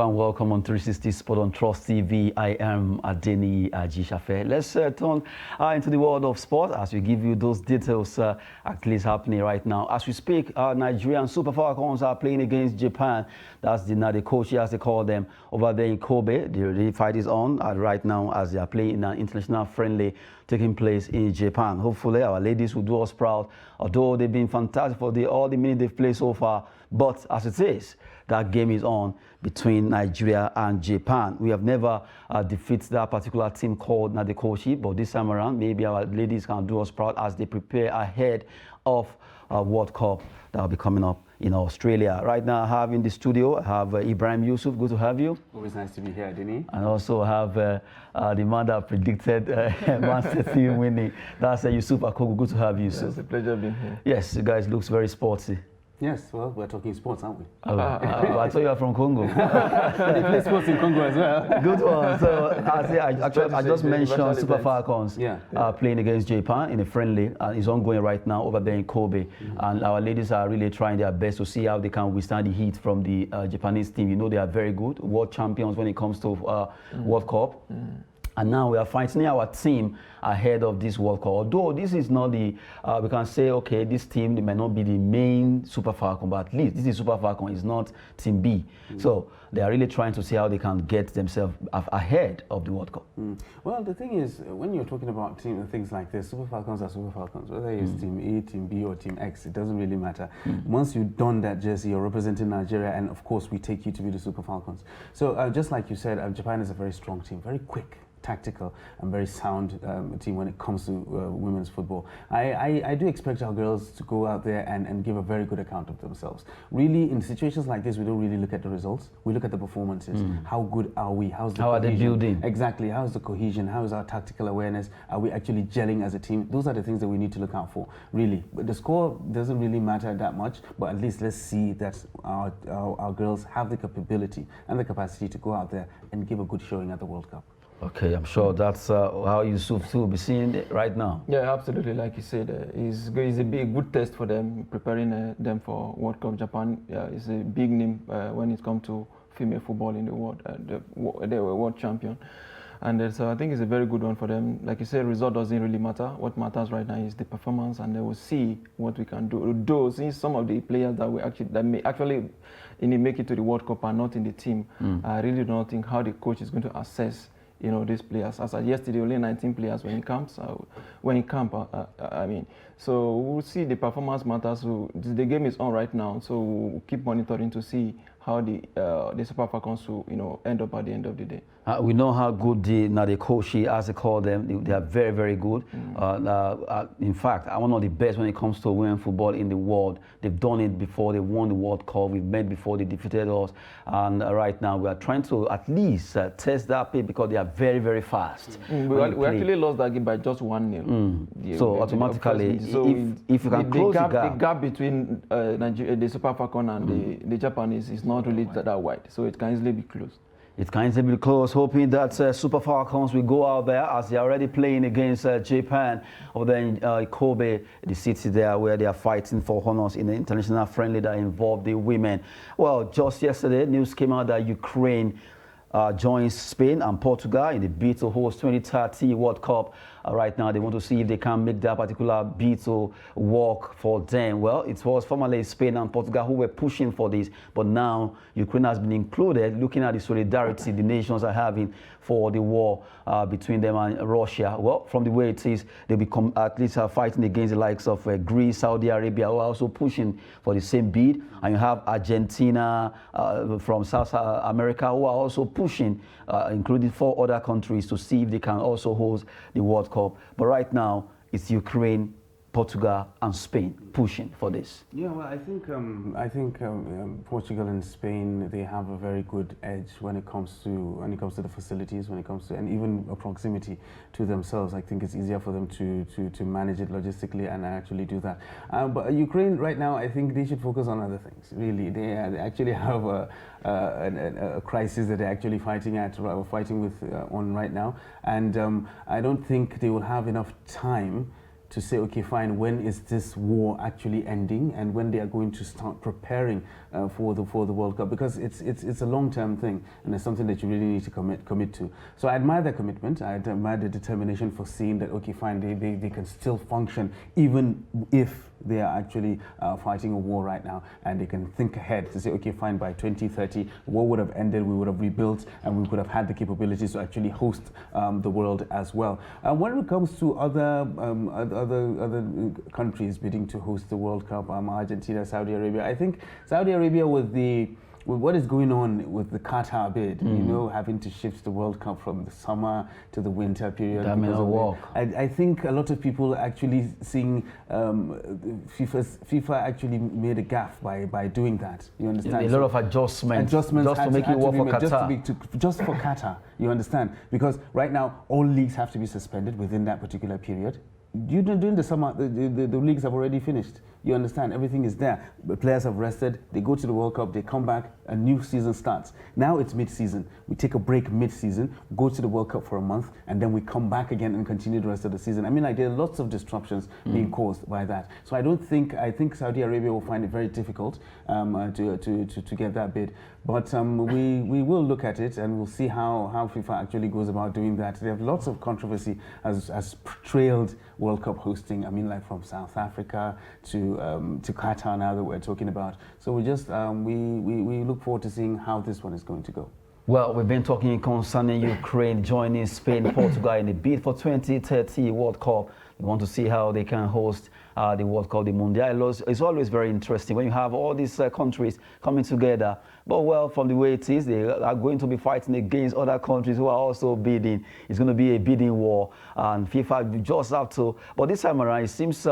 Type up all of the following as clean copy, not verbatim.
Hello and welcome on 360 Sport on Trust TV. I am Adeni Ajishafe. Let's turn into the world of sport as we give you those details at least happening right now. As we speak, Nigerian Super Falcons are playing against Japan. That's the Nadekoshi, as they call them, over there in Kobe. The fight is on right now as they are playing in an international friendly taking place in Japan. Hopefully, our ladies will do us proud, although they've been fantastic for all the minutes they've played so far. But as it is, that game is on between Nigeria and Japan. We have never defeated that particular team called Nadekoshi, but this time around, maybe our ladies can do us proud as they prepare ahead of World Cup that will be coming up in Australia. Right now, I have in the studio, I have Ibrahim Yusuf. Good to have you. Always nice to be here, Adeni. And also have the man that predicted Man City winning. That's Yusuf Akogu. Good to have you, Yusuf. It's a pleasure being here. Yes, you guys looks very sporty. Yes, well, we're talking sports, aren't we? I thought you are from Congo. They play sports in Congo as well. Good one. So I just mentioned Super Falcons playing against Japan in a friendly. It's ongoing right now over there in Kobe. And our ladies are really trying their best to see how they can withstand the heat from the Japanese team. You know they are very good, world champions when it comes to World Cup. And now we are fighting our team ahead of this World Cup. Although this is not the, we can say, okay, this team, they might not be the main Super Falcon, but at least this is Super Falcon, it's not Team B. So they are really trying to see how they can get themselves ahead of the World Cup. Well, the thing is, when you're talking about things like this, Super Falcons are Super Falcons. Whether it's Team A, Team B, or Team X, it doesn't really matter. Once you don that jersey, you're representing Nigeria, and of course, we take you to be the Super Falcons. So just like you said, Japan is a very strong team, very quick, tactical, and very sound team when it comes to women's football. I do expect our girls to go out there and give a very good account of themselves. Really, in situations like this, we don't really look at the results. We look at the performances. How good are we? How are they building? Exactly. How is the cohesion? How is our tactical awareness? Are we actually gelling as a team? Those are the things that we need to look out for, really. But the score doesn't really matter that much, but at least let's see that our girls have the capability and the capacity to go out there and give a good showing at the World Cup. Okay, I'm sure that's how Yusuf will be seeing it right now. Yeah, absolutely. Like you said, it's a good test for them, preparing them for World Cup. Japan is a big name when it comes to female football in the world. They were world champion. And so I think it's a very good one for them. Like you said, result doesn't really matter. What matters right now is the performance, and they will see what we can do. Though, since some of the players that may actually make it to the World Cup are not in the team, I really don't think how the coach is going to assess these players. As of yesterday, only 19 players when he comes. I mean, so we'll see. The performance matters. So the game is on right now, so we'll keep monitoring to see how the Super Falcons will end up at the end of the day. We know how good the Nadekoshi, as they call them, they are very, very good. In fact, one of the best when it comes to women football in the world. They've done it before. They won the World Cup. We've met before. They defeated us. And right now, we are trying to at least test that play because they are very, very fast. We actually lost that game by just 1-0. So automatically, if you can close the gap between the Super Falcon and the Japanese is not really that wide. So it can easily be close. It can easily be close, hoping that Super Falcons will go out there as they are already playing against Japan over there in Kobe, the city there where they are fighting for honors in the international friendly that involved the women. Well, just yesterday, news came out that Ukraine joins Spain and Portugal in the bid to host 2030 World Cup. Right now, they want to see if they can make that particular bid to work for them. Well, it was formerly Spain and Portugal who were pushing for this, but now Ukraine has been included, looking at the solidarity the nations are having for the war between them and Russia. Well, from the way it is, they'll be at least fighting against the likes of Greece, Saudi Arabia, who are also pushing for the same bid. And you have Argentina from South America, who are also pushing, including 4 other countries, to see if they can also host the World Cup. But right now, it's Ukraine, Portugal, and Spain pushing for this. Yeah, well, I think Portugal and Spain, they have a very good edge when it comes to the facilities, and even a proximity to themselves. I think it's easier for them to manage it logistically and actually do that. But Ukraine right now, I think they should focus on other things. Really, they actually have a crisis that they're actually fighting with on right now, and I don't think they will have enough time to say, okay, fine, when is this war actually ending, and when they are going to start preparing for the World Cup, because it's a long-term thing, and it's something that you really need to commit to. So I admire their commitment. I admire the determination for seeing that, okay, fine, they can still function even if they are actually fighting a war right now, and they can think ahead to say, okay, fine, by 2030, war would have ended, we would have rebuilt, and we could have had the capabilities to actually host the world as well. When it comes to other countries bidding to host the World Cup, Argentina, Saudi Arabia, I think Saudi Arabia with what is going on with the Qatar bid, you know, having to shift the World Cup from the summer to the winter period. That may not work. I think a lot of people are actually seeing FIFA actually made a gaffe by doing that. You understand? A lot of adjustments just to make it work for Qatar. Just for Qatar, you understand? Because right now, all leagues have to be suspended within that particular period. During the summer, the leagues have already finished. You understand? Everything is there. The players have rested. They go to the World Cup. They come back. A new season starts. Now it's mid-season. We take a break mid-season, go to the World Cup for a month, and then we come back again and continue the rest of the season. I mean, like, there are lots of disruptions being caused by that. So I think Saudi Arabia will find it very difficult to get that bid. But we will look at it, and we'll see how FIFA actually goes about doing that. They have lots of controversy as trailed World Cup hosting. I mean, like from South Africa to Qatar now that we're talking about. So we just we look forward to seeing how this one is going to go. Well, we've been talking concerning Ukraine joining Spain, Portugal in the bid for 2030 World Cup. We want to see how they can host the World Cup, the Mundial. It's always very interesting when you have all these countries coming together. But well, from the way it is, they are going to be fighting against other countries who are also bidding. It's going to be a bidding war, and FIFA just have to. But this time around, it seems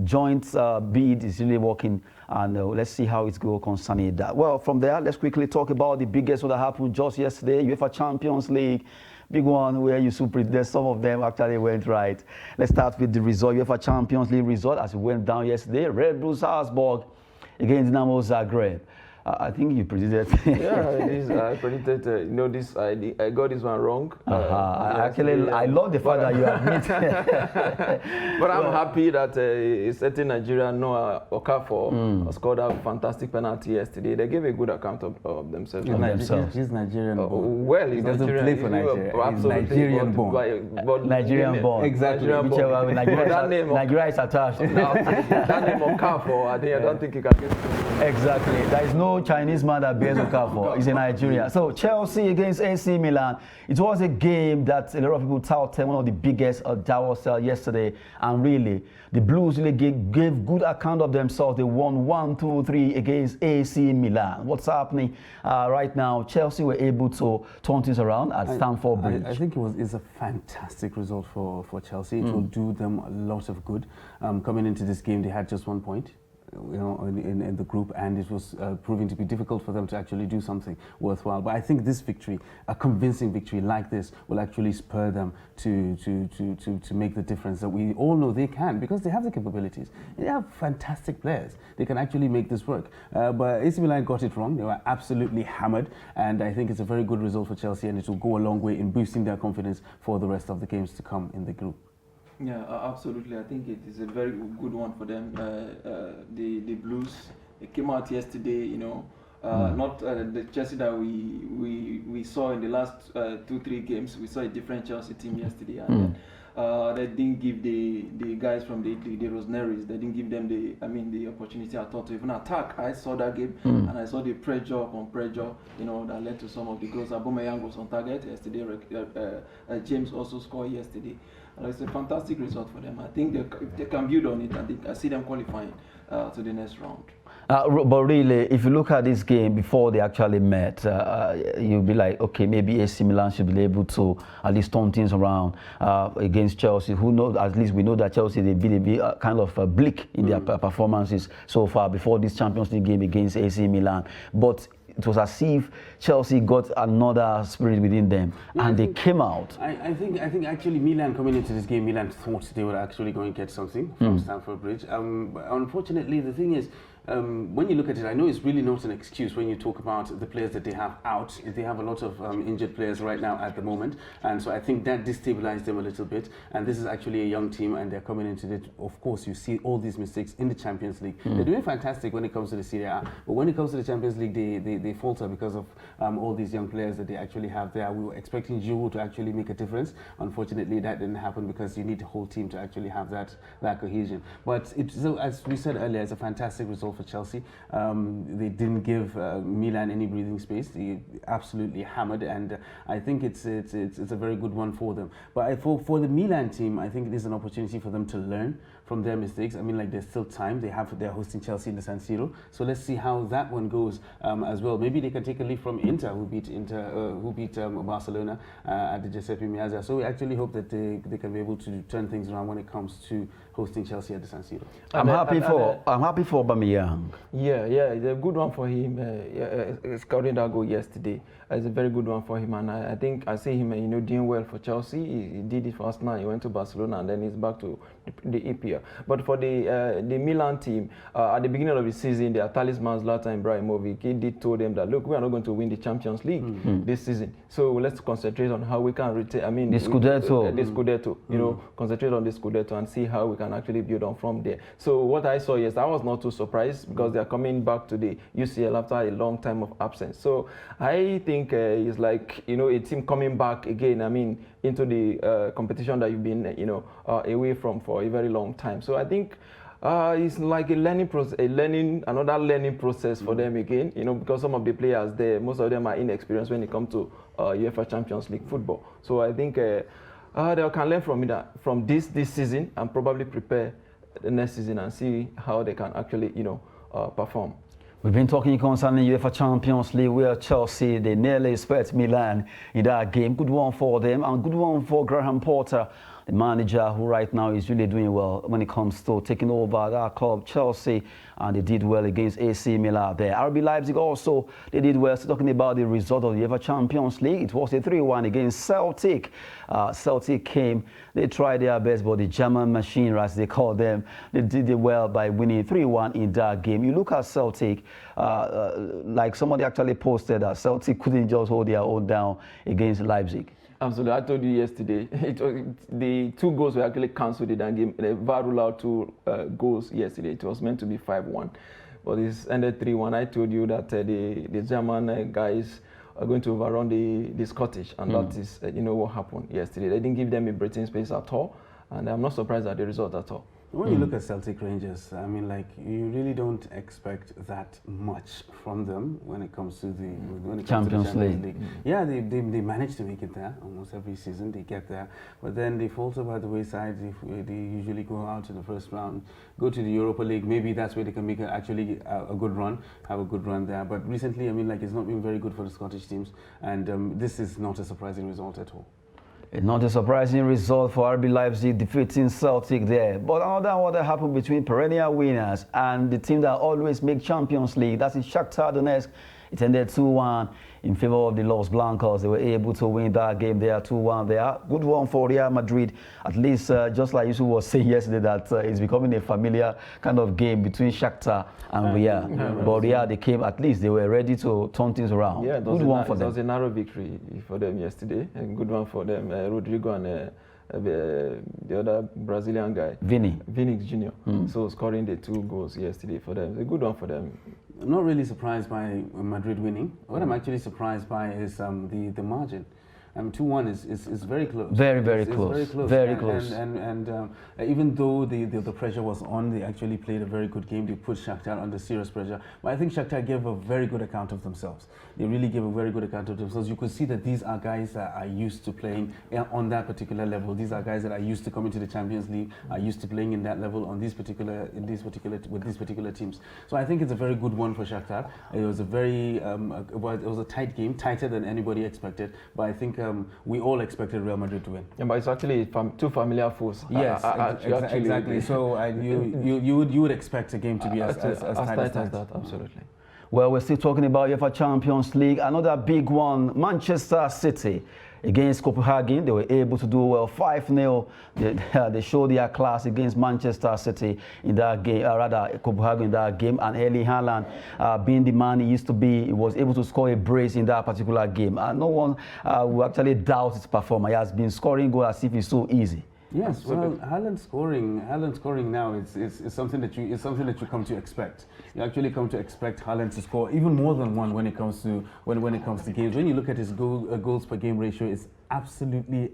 joint bid is really working, and let's see how it goes concerning that. Well, from there, let's quickly talk about the biggest one that happened just yesterday, UEFA Champions League. Big one where you should predict some of them actually went right. Let's start with the result. UEFA Champions League result as it went down yesterday. Red Bull Salzburg against Dinamo Zagreb. I think you predicted. Yeah, it is. I predicted. You know, this. I got this one wrong. Actually, I love the fact that you admit. But I'm happy that a certain Nigerian, Noah Okafor, scored a fantastic penalty yesterday. They gave a good account of themselves. He's Nigerian born. Well, he's he doesn't Nigerian. play for Nigeria. He's Nigerian born. Nigerian born. Exactly. Nigeria is attached. That name Okafor, I don't think he can get. Exactly. There is no Chinese man that bears Okafor. He's in Nigeria. So Chelsea against AC Milan. It was a game that a lot of people touted one of the biggest that was yesterday. And really, the Blues really gave good account of themselves. They won 1-2-3 against AC Milan. What's happening right now? Chelsea were able to turn things around at Stamford Bridge. I think it's a fantastic result for Chelsea. It will do them a lot of good. Coming into this game, they had just 1 point. You know, in the group, and it was proving to be difficult for them to actually do something worthwhile. But I think this victory, a convincing victory like this, will actually spur them to make the difference that we all know they can, because they have the capabilities. They have fantastic players. They can actually make this work. But AC Milan got it wrong. They were absolutely hammered, and I think it's a very good result for Chelsea, and it will go a long way in boosting their confidence for the rest of the games to come in the group. Yeah, absolutely. I think it is a very good one for them. The Blues, it came out yesterday, you know, not the Chelsea that we saw in the last 2-3 games. We saw a different Chelsea team yesterday, and they didn't give the guys from the Rosenerys, they didn't give them the opportunity at all to even attack. I saw that game, and I saw the pressure upon pressure, you know, that led to some of the goals. Aubameyang was on target yesterday. James also scored yesterday. It's a fantastic result for them. I think they can build on it. I see them qualifying to the next round. But really, if you look at this game before they actually met, you'll be like, okay, maybe AC Milan should be able to at least turn things around against Chelsea. Who knows? At least we know that Chelsea, they've been kind of bleak in their performances so far before this Champions League game against AC Milan. But it was as if Chelsea got another spirit within them, and they came out. I think actually Milan, coming into this game, Milan thought they were actually going to get something from Stamford Bridge. Unfortunately, the thing is, when you look at it, I know it's really not an excuse when you talk about the players that they have out. They have a lot of injured players right now at the moment, and so I think that destabilized them a little bit. And this is actually a young team, and they're coming into it. Of course, you see all these mistakes in the Champions League. They're doing fantastic when it comes to the Serie A, but when it comes to the Champions League, they falter because of all these young players that they actually have there. We were expecting Giroud to actually make a difference. Unfortunately, that didn't happen because you need the whole team to actually have that cohesion. But so as we said earlier, it's a fantastic result for Chelsea. They didn't give Milan any breathing space. They absolutely hammered, and I think it's a very good one for them. But for the Milan team, I think it is an opportunity for them to learn from their mistakes. I mean, like, there's still time. They're hosting Chelsea in the San Siro, so let's see how that one goes as well. Maybe they can take a leaf from Inter, who beat Barcelona at the Giuseppe Meazza. So we actually hope that they can be able to turn things around when it comes to hosting Chelsea at the San Siro. I'm happy for Aubameyang. Yeah, it's a good one for him. Scoring that goal yesterday, it's a very good one for him, and I think I see him, doing well for Chelsea. He did it for Arsenal. He went to Barcelona, and then he's back to the EPL. But for the Milan team, at the beginning of the season, their talisman Zlatan Ibrahimovic, he did told them that, look, we are not going to win the Champions League this season, so let's concentrate on how we can retain. I mean, the Scudetto. The Scudetto. Concentrate on the Scudetto and see how we can actually build on from there. So what I saw, yes, I was not too surprised because they are coming back to the UCL after a long time of absence. So I think it's like, a team coming back again, I mean, into the competition that you've been, away from for a very long time. So I think it's like another learning process for them again, because some of the players there, most of them are inexperienced when it comes to UEFA Champions League football. So I think they can learn from this season and probably prepare the next season and see how they can actually, perform. We've been talking concerning UEFA Champions League, where Chelsea, they nearly swept Milan in that game. Good one for them, and good one for Graham Potter, the manager, who right now is really doing well when it comes to taking over that club, Chelsea, and they did well against AC Milan there. RB Leipzig also, they did well. So talking about the result of the UEFA Champions League, it was a 3-1 against Celtic. Celtic came, they tried their best, but the German machine, as they call them, they did well by winning 3-1 in that game. You look at Celtic, like somebody actually posted that Celtic couldn't just hold their own down against Leipzig. Absolutely. I told you yesterday, the 2 goals were actually cancelled in that game. The VAR ruled out 2 goals yesterday. It was meant to be 5-1, but it's ended 3-1. I told you that the German guys are going to overrun the Scottish, and that is, what happened yesterday. They didn't give them a breathing space at all, and I'm not surprised at the result at all. When you look at Celtic Rangers, I mean, like, you really don't expect that much from them when it comes to the Champions League. Yeah, they manage to make it there almost every season. They get there, but then they falter by the wayside. They usually go out in the first round, go to the Europa League. Maybe that's where they can make actually a good run, have a good run there. But recently, I mean, like, it's not been very good for the Scottish teams, and this is not a surprising result at all. Not a surprising result for RB Leipzig defeating Celtic there. But another what happened between perennial winners and the team that always make Champions League, that's in Shakhtar Donetsk. It ended 2-1 in favor of the Los Blancos. They were able to win that game there, 2-1 there. Good one for Real Madrid. At least, just like Yusuf was saying yesterday, that it's becoming a familiar kind of game between Shakhtar and Real. But Real, they came, at least they were ready to turn things around. Yeah, good one for them. It was a narrow victory for them yesterday. A good one for them. Rodrigo and the other Brazilian guy, Vinicius Jr. So scoring the 2 goals yesterday for them. It's a good one for them. I'm not really surprised by Madrid winning. What I'm actually surprised by is the margin. 2-1 is very close. Very close. Very close. And even though the pressure was on, they actually played a very good game. They put Shakhtar under serious pressure. But I think Shakhtar gave a very good account of themselves. They really gave a very good account of themselves. You could see that these are guys that are used to playing on that particular level. These are guys that are used to coming to the Champions League, are used to playing in that level with these particular teams. So I think it's a very good one for Shakhtar. It was a very it was a tight game, tighter than anybody expected. But I think we all expected Real Madrid to win. Yeah, but it's actually 2 familiar foes. Yes, exactly. So you would expect a game to be as tight as that. Absolutely. Well, we're still talking about UEFA Champions League. Another big one, Manchester City. against Copenhagen. They were able to do well 5-0. They showed their class against Manchester City in that game, rather Copenhagen in that game. And Erling Haaland, being the man he used to be, he was able to score a brace in that particular game. And no one will actually doubt his performance. He has been scoring goals as if it's so easy. Yes, well, Haaland scoring now is something that you come to expect. You actually come to expect Haaland to score even more than one when it comes to games. When you look at his goals per game ratio, it's absolutely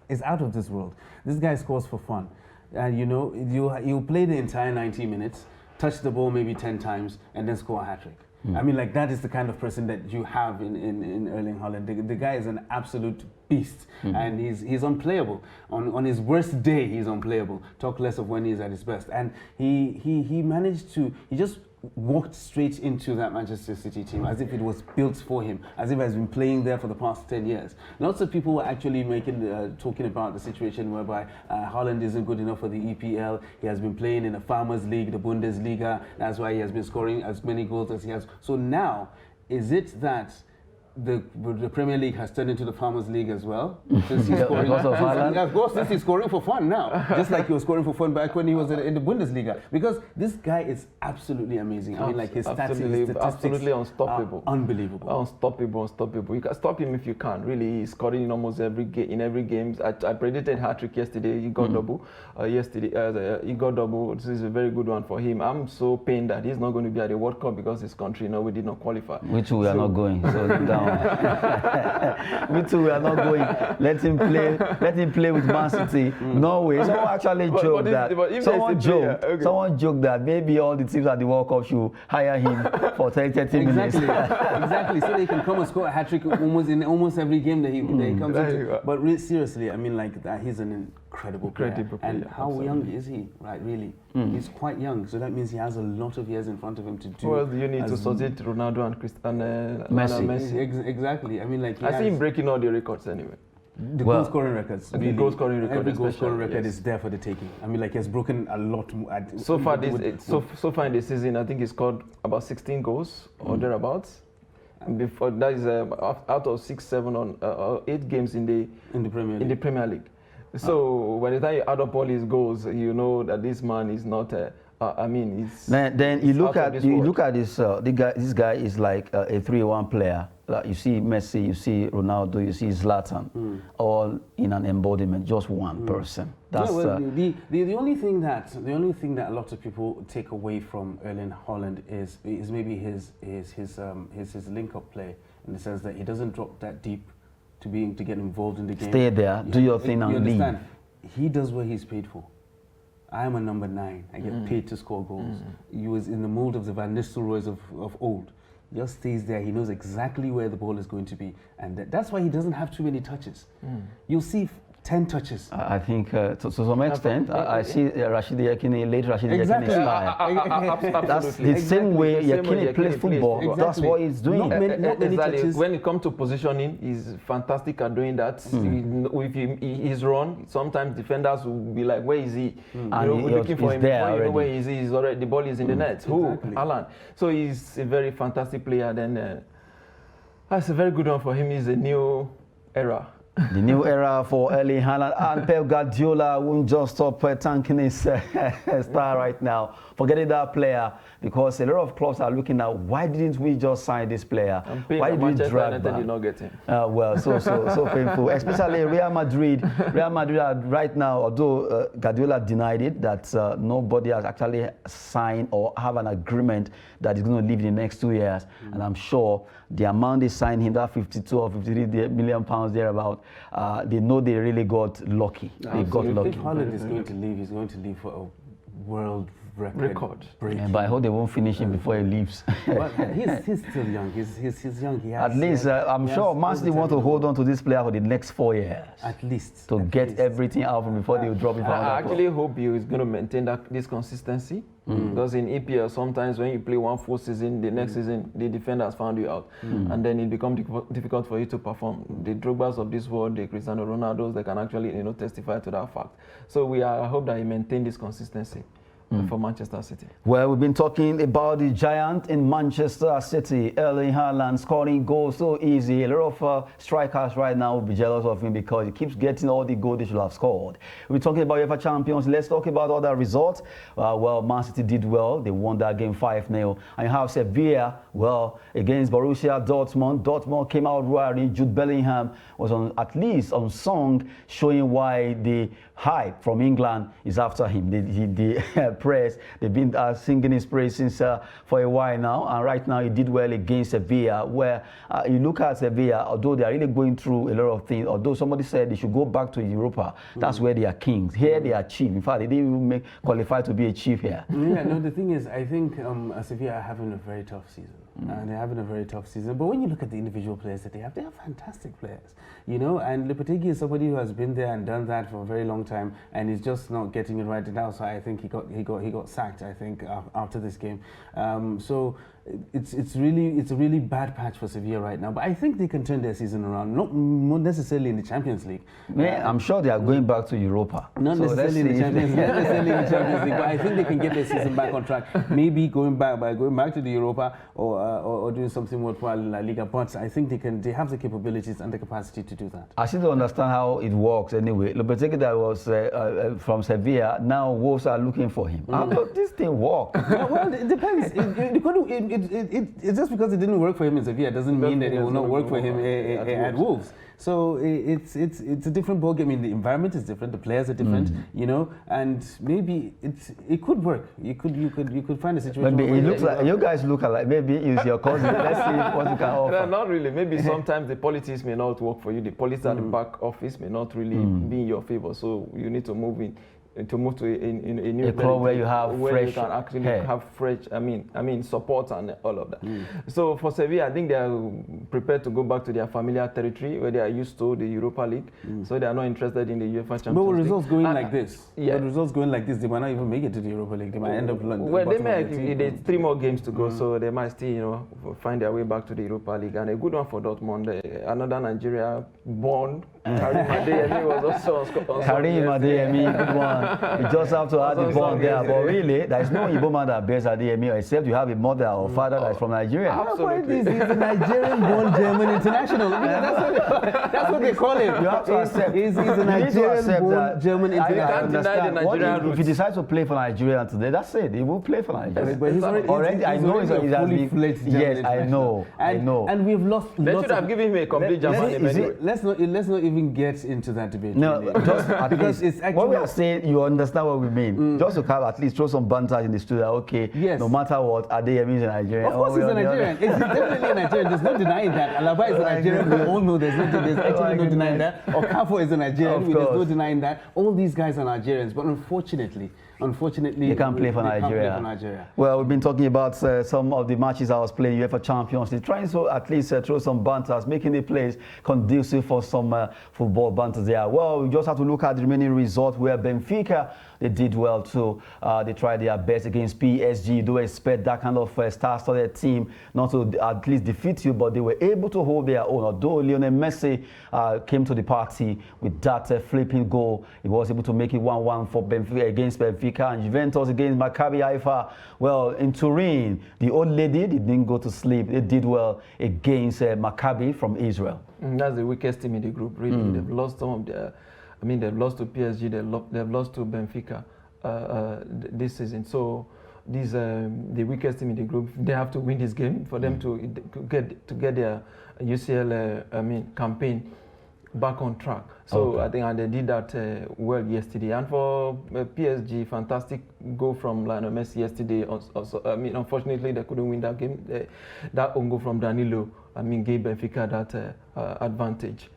it's out of this world. This guy scores for fun, and you know you'll play the entire 90 minutes, touch the ball maybe 10 times, and then score a hat-trick. I mean, like, that is the kind of person that you have in Erling Haaland. The guy is an absolute beast, and he's unplayable. On his worst day, he's unplayable. Talk less of when he's at his best. And he managed to, he just walked straight into that Manchester City team as if it was built for him, as if he has been playing there for the past 10 years. Lots of people were actually talking about the situation whereby Haaland isn't good enough for the EPL. He has been playing in the Farmers League, the Bundesliga. That's why he has been scoring as many goals as he has. So now, is it that the Premier League has turned into the Farmers League as well? Since he's scoring, since he's scoring for fun now, just like he was scoring for fun back when he was in the Bundesliga. Because this guy is absolutely amazing. I mean, like, his statistics absolutely unstoppable, unbelievable, unstoppable. You can stop him if you can. Really, he's scoring in almost every game. I predicted hat-trick yesterday. He got double. He got double. This is a very good one for him. I'm so pained that he's not going to be at the World Cup because his country, we did not qualify. Which we are not going. So me too, we are not going. Let him play with Man City. Norway. Someone actually joked that. Someone joked that maybe all the teams at the World Cup should hire him for 30 minutes. Exactly. So they can come and score a hat-trick in almost every game that he comes into. But really, seriously, I mean, like, that he's an incredible player. And how young is he, right, really? He's quite young, so that means he has a lot of years in front of him to do. Well, you need to associate Ronaldo and Messi. Exactly. I mean, like, I see him breaking all the records anyway. The goal scoring records. Really, goal scoring record. Every goal scoring record is there for the taking. I mean, like, he has broken a lot more. So far in the season, I think he scored about 16 goals or thereabouts. And before that is out of 6, 7 or 8 games in the Premier League. So by the time you add up all his goals, you know that this man is not. Then you look at this. This guy is like a 3-1 player. Like, you see Messi, you see Ronaldo, you see Zlatan, all in an embodiment, just one person. That's the only thing that a lot of people take away from Erling Haaland is maybe his link-up play, in the sense that he doesn't drop that deep to get involved in the game. Stay there, do your thing, and leave. He does what he's paid for. I am a number 9. I get paid to score goals. He was in the mold of the Van Nistelrooys of old. Just stays there. He knows exactly where the ball is going to be, and that's why he doesn't have too many touches. You'll see 10 touches. I think to some extent, I see Rashidi Yekini, late Rashidi Yekini style. That's the same way Yekini plays football. Exactly. That's what he's doing. Not many touches. When it comes to positioning, he's fantastic at doing that. If he's run, sometimes defenders will be like, where is he? And looking for him. Before you know where he is, he's already, the ball is in the net. Exactly. Haaland. So he's a very fantastic player. Then that's a very good one for him. He's a new era. The new era for Erling Haaland, and Pep Guardiola won't just stop thanking his star right now, forgetting that player, because a lot of clubs are looking at, why didn't we just sign this player? Why did we drag back? Did not get him. Well, so painful, especially Real Madrid. Real Madrid are right now, although Guardiola denied it, that nobody has actually signed or have an agreement that is going to leave in the next 2 years, and I'm sure the amount they signed him, that 52 or 53 million pounds thereabout, they know they really got lucky. They got lucky. If Haaland is going to leave, he's going to leave for a world record. But I hope they won't finish him before he leaves. But he's still young. He's young. At least I'm sure Man City want to hold on to this player for the next 4 years. At least. To get everything out from before they will drop him. I actually hope he is going to maintain this consistency. Because in EPL, sometimes when you play one full season, the next season, the defenders found you out. And then it becomes difficult for you to perform. The Drogbas of this world, the Cristiano Ronaldos, they can actually testify to that fact. So I hope that he maintains this consistency. for Manchester City. Well, we've been talking about the giant in Manchester City, Erling Haaland, scoring goals so easy. A lot of strikers right now will be jealous of him because he keeps getting all the goals they should have scored. We're talking about UEFA Champions. Let's talk about other results. Well, Man City did well. They won that game 5-0. And you have Sevilla, well, against Borussia Dortmund. Dortmund came out roaring. Jude Bellingham was at least on song, showing why the hype from England is after him. The press, they've been singing his praise since for a while now, and right now he did well against Sevilla, where you look at Sevilla, although they are really going through a lot of things, although somebody said they should go back to Europa, that's where they are kings. Here they are chief. In fact, they didn't even qualify to be a chief here. Yeah, no, the thing is, I think Sevilla are having a very tough season. They're having a very tough season. But when you look at the individual players that they have fantastic players, you know, and Lopetegui is somebody who has been there and done that for a very long time, and he's just not getting it right now. So I think he got sacked, I think, after this game. So it's a really bad patch for Sevilla right now. But I think they can turn their season around, not necessarily in the Champions League. Yeah, I'm sure they are going back to Europa. Not necessarily in the Champions League, but I think they can get their season back on track. Maybe going back to the Europa or doing something worthwhile in La Liga. But I think they have the capabilities and the capacity to do that. I still don't understand how it works anyway. Lopetegui that was from Sevilla, now Wolves are looking for him. How does this thing work? Well, it depends. It's just because it didn't work for him in Sevilla doesn't mean that it will not work for him at Wolves. So it's a different ballgame. I mean, the environment is different, the players are different, you know, and maybe it could work. You could find a situation. Maybe it looks like you guys look alike. Maybe it's your cousin. Let's see what you can offer. No, not really. Maybe sometimes the politics may not work for you. The politics at the back office may not really be in your favor. So you need to move to a new club where you have fresh, you can actually have fresh. I mean support and all of that. So for Sevilla, I think they are prepared to go back to their familiar territory where they are used to the Europa League. So they are not interested in the UEFA Champions League. But with results going like this, they might not even make it to the Europa League. They might end up. Well, they may. There's 3 more games to go, so they might still, you know, find their way back to the Europa League. And a good one for Dortmund. Another Nigeria born Karim Adeyemi was also on Karim Adeyemi, good one. You just have to add the bond there. But really, there is no Igbo man that bears Adeyemi except you have a mother or father that's from Nigeria. Absolutely. He's a Nigerian-born German international. That's what they call him. You have to accept. He's a Nigerian-born German international. If he decides to play for Nigeria today, that's it. He will play for Nigeria. But he's already I know he's fully fledged German. Yes, I know. And we've lost. They should have given him a complete German name anyway. Let's not even get into that debate. No, really. just because it's actually what we are saying. You understand what we mean? Just to have at least throw some banter in the studio. Okay, yes. No matter what, Adeyemi is a Nigerian. Of course, he's a Nigerian. He's definitely a Nigerian. There's no denying that. Alaba is a Nigerian. We all know there's actually no denying that. Okafo is a Nigerian. There's no denying that. All these guys are Nigerians, but unfortunately, they can't play for Nigeria. Well, we've been talking about some of the matches I was playing UEFA Champions League, trying to at least throw some banters, making the place conducive for some football banters there. Well, we just have to look at the remaining results where Benfica, they did well too. They tried their best against PSG. You don't expect that kind of star-studded team not to at least defeat you, but they were able to hold their own. Although Lionel Messi came to the party with that flipping goal, he was able to make it 1-1 for Benfica against Benfica. And Juventus against Maccabi Haifa. Well, in Turin, the old lady didn't go to sleep. They did well against Maccabi from Israel. That's the weakest team in the group, really. They've lost some of their... I mean, they've lost to PSG, they've lost to Benfica this season. So these the weakest team in the group. They have to win this game for them to get their UCL campaign back on track. So I think they did that well yesterday. And for PSG, fantastic goal from Lionel Messi yesterday. Also, I mean, unfortunately, they couldn't win that game. That own goal from Danilo, I mean, gave Benfica that advantage.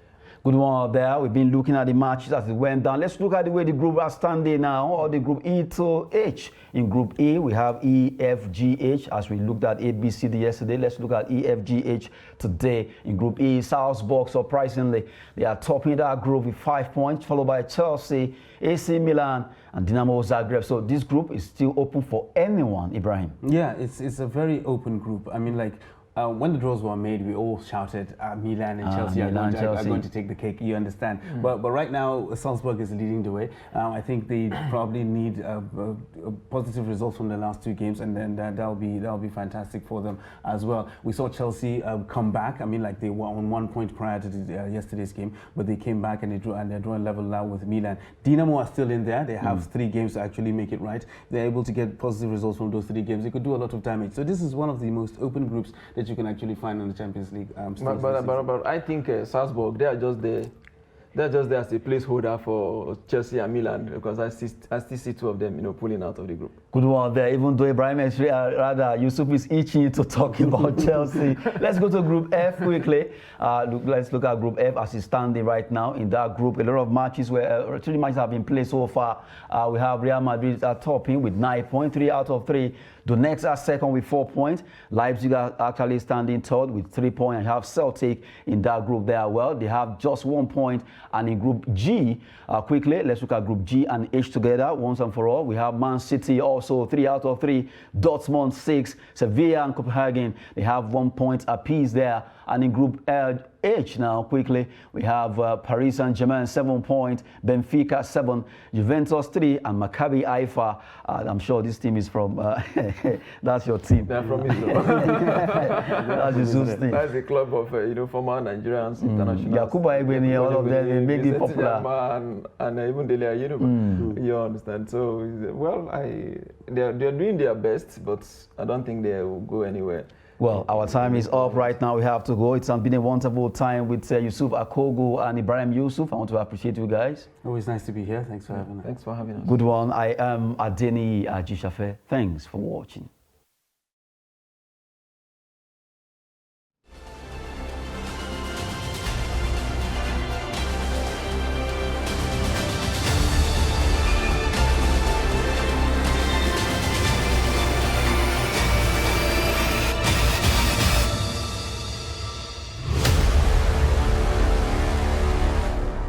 Good one there. We've been looking at the matches as it went down. Let's look at the way the group are standing now, or the group E to H. In group E, we have E, F, G, H. As we looked at A, B, C, D yesterday, let's look at E, F, G, H today. In group E, Salzburg, surprisingly, they are topping that group with 5 points, followed by Chelsea, AC Milan, and Dinamo Zagreb. So this group is still open for anyone, Ibrahim. Yeah, it's a very open group. I mean, like, when the draws were made, we all shouted, Milan and Chelsea, are going to take the cake, you understand. But right now, Salzburg is leading the way. I think they probably need a positive results from the last 2 games, and then that'll be fantastic for them as well. We saw Chelsea come back. I mean, like they were on 1 point prior to yesterday's game, but they came back and they're drawing level now with Milan. Dinamo are still in there. They have 3 games to actually make it right. They're able to get positive results from those 3 games. They could do a lot of damage. So this is one of the most open groups that you can actually find in the Champions League. But I think Salzburg, they are just there. They're just there as a placeholder for Chelsea and Milan, because I still see 2 of them, pulling out of the group. Good one there. Even though Ibrahim is rather Yusuf is itching to talk about Chelsea. Let's go to Group F quickly. Let's look at Group F as it's standing right now. In that group, a lot of matches 3 matches have been played so far. We have Real Madrid topping with 9 points, 3 out of 3. Donetsk are second with 4 points. Leipzig are actually standing third with 3 points. And you have Celtic in that group there. Well, they have just 1 point. And in Group G, quickly, let's look at Group G and H together once and for all. We have Man City also 3 out of 3. Dortmund 6. Sevilla and Copenhagen, they have 1 point apiece there. And in Group H now, quickly, we have Paris Saint-Germain 7 points, Benfica 7, Juventus 3, and Maccabi Haifa. I'm sure this team is from, that's your team. They're from Israel. That's Yusuf's team. That's the club of former Nigerians, international. Yakuba Egbeni, all of them, they make it popular. And even Delia Yoruba, you understand. So, well, they're doing their best, but I don't think they will go anywhere. Well, our time is up right now. We have to go. It's been a wonderful time with Yusuf Akogo and Ibrahim Yusuf. I want to appreciate you guys. Always nice to be here. Thanks for having us. Thanks for having us. Good one. I am Adeni Ajishafe. Thanks for watching.